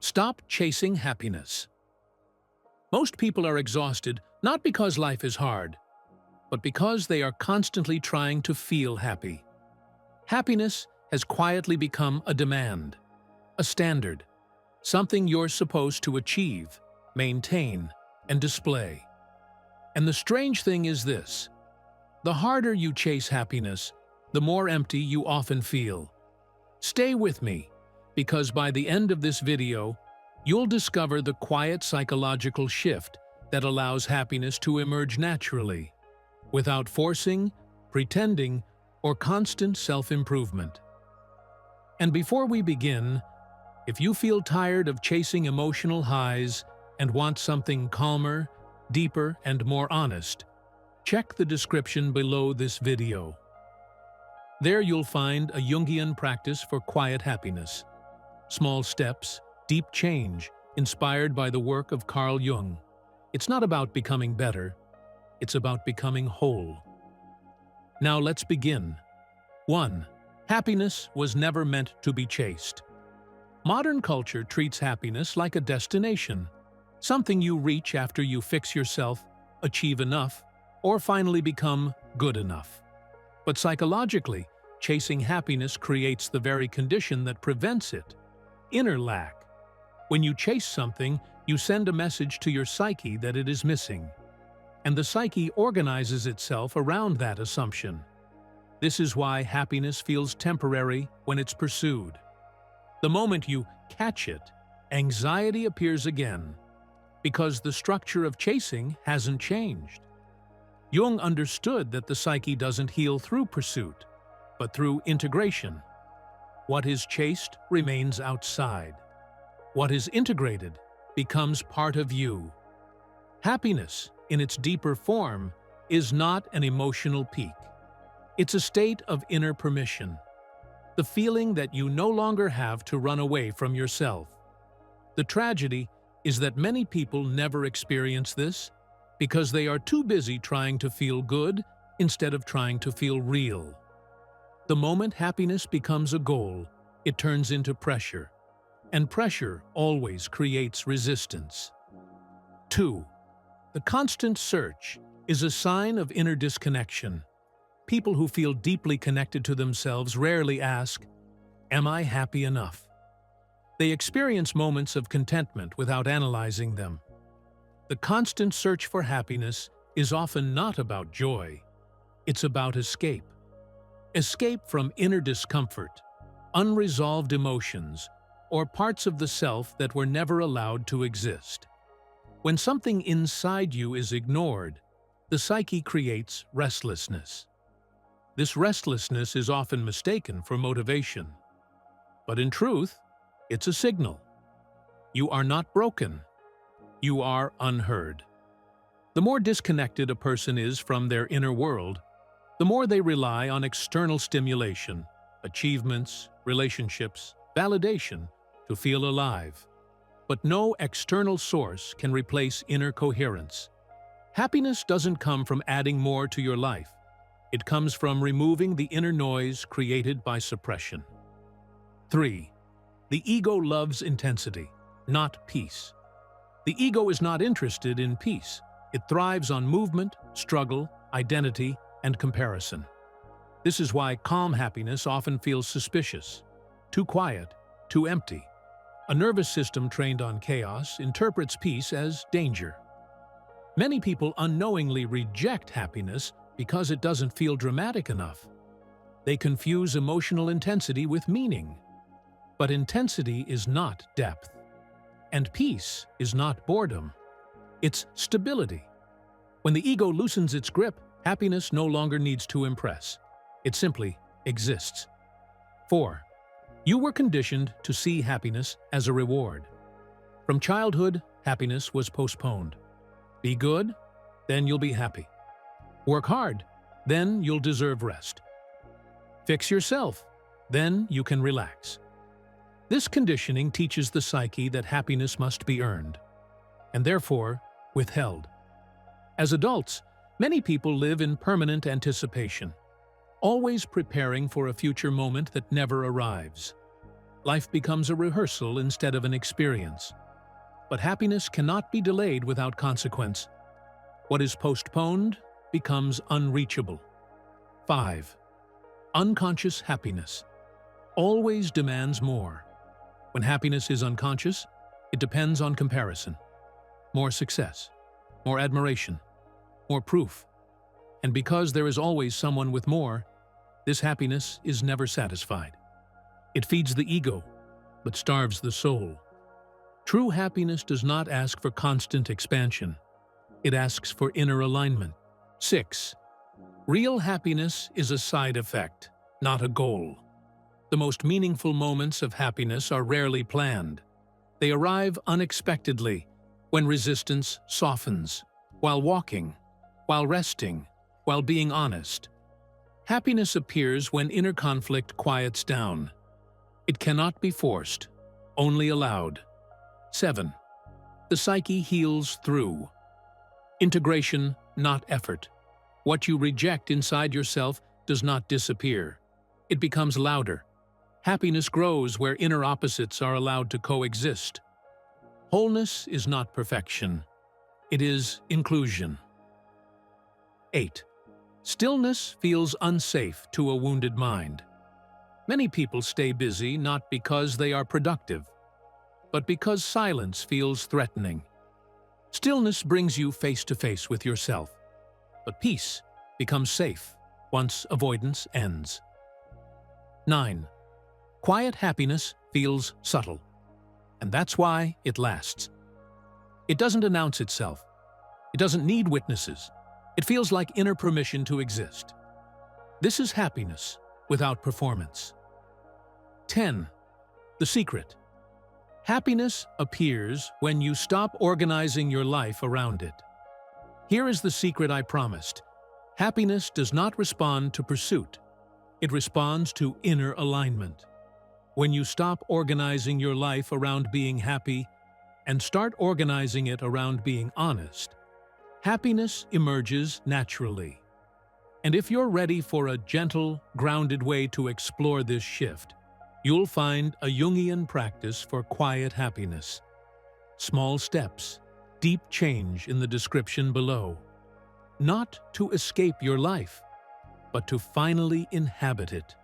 Stop chasing happiness. Most people are exhausted not because life is hard, but because they are constantly trying to feel happy. Happiness has quietly become a demand, a standard, something you're supposed to achieve, maintain, and display. And the strange thing is this: the harder you chase happiness, the more empty you often feel. Stay with me, because by the end of this video, you'll discover the quiet psychological shift that allows happiness to emerge naturally, without forcing, pretending, or constant self-improvement. And before we begin, if you feel tired of chasing emotional highs and want something calmer, deeper, and more honest, check the description below this video. There you'll find a Jungian practice for quiet happiness. Small steps, deep change, inspired by the work of Carl Jung. It's not about becoming better, it's about becoming whole. Now let's begin. 1. Happiness was never meant to be chased. Modern culture treats happiness like a destination, something you reach after you fix yourself, achieve enough, or finally become good enough. But psychologically, chasing happiness creates the very condition that prevents it: inner lack. When you chase something, you send a message to your psyche that it is missing, and the psyche organizes itself around that assumption. This is why happiness feels temporary when it's pursued. The moment you catch it, anxiety appears again, because the structure of chasing hasn't changed. Jung understood that the psyche doesn't heal through pursuit, but through integration. What is chased remains outside. What is integrated becomes part of you. Happiness, in its deeper form, is not an emotional peak. It's a state of inner permission, the feeling that you no longer have to run away from yourself. The tragedy is that many people never experience this because they are too busy trying to feel good instead of trying to feel real. The moment happiness becomes a goal, it turns into pressure, and pressure always creates resistance. 2. The constant search is a sign of inner disconnection. People who feel deeply connected to themselves rarely ask, "Am I happy enough?" They experience moments of contentment without analyzing them. The constant search for happiness is often not about joy. It's about escape. Escape from inner discomfort, unresolved emotions, or parts of the self that were never allowed to exist. When something inside you is ignored, the psyche creates restlessness. This restlessness is often mistaken for motivation. But in truth, it's a signal. You are not broken. You are unheard. The more disconnected a person is from their inner world, the more they rely on external stimulation, achievements, relationships, validation, to feel alive. But no external source can replace inner coherence. Happiness doesn't come from adding more to your life. It comes from removing the inner noise created by suppression. 3. The ego loves intensity, not peace. The ego is not interested in peace. It thrives on movement, struggle, identity, and comparison. This is why calm happiness often feels suspicious, too quiet, too empty. A nervous system trained on chaos interprets peace as danger. Many people unknowingly reject happiness because it doesn't feel dramatic enough. They confuse emotional intensity with meaning. But intensity is not depth. And peace is not boredom. It's stability. When the ego loosens its grip, happiness no longer needs to impress. It simply exists. 4. You were conditioned to see happiness as a reward. From childhood, happiness was postponed. Be good, then you'll be happy. Work hard, then you'll deserve rest. Fix yourself, then you can relax. This conditioning teaches the psyche that happiness must be earned, and therefore withheld. As adults, many people live in permanent anticipation, always preparing for a future moment that never arrives. Life becomes a rehearsal instead of an experience. But happiness cannot be delayed without consequence. What is postponed becomes unreachable. 5. Unconscious happiness always demands more. When happiness is unconscious, it depends on comparison. More success, more admiration, more proof. And because there is always someone with more, this happiness is never satisfied. It feeds the ego, but starves the soul. True happiness does not ask for constant expansion. It asks for inner alignment. 6. Real happiness is a side effect, not a goal. The most meaningful moments of happiness are rarely planned. They arrive unexpectedly, when resistance softens, while walking, while resting, while being honest. Happiness appears when inner conflict quiets down. It cannot be forced, only allowed. 7. The psyche heals through integration, not effort. What you reject inside yourself does not disappear. It becomes louder. Happiness grows where inner opposites are allowed to coexist. Wholeness is not perfection. It is inclusion. 8. Stillness feels unsafe to a wounded mind. Many people stay busy not because they are productive, but because silence feels threatening. Stillness brings you face to face with yourself, but peace becomes safe once avoidance ends. 9. Quiet happiness feels subtle, and that's why it lasts. It doesn't announce itself. It doesn't need witnesses. It feels like inner permission to exist. This is happiness without performance. 10. The secret. Happiness appears when you stop organizing your life around it. Here is the secret I promised. Happiness does not respond to pursuit. It responds to inner alignment. When you stop organizing your life around being happy and start organizing it around being honest, happiness emerges naturally. And if you're ready for a gentle, grounded way to explore this shift, you'll find a Jungian practice for quiet happiness. Small steps, deep change in the description below. Not to escape your life, but to finally inhabit it.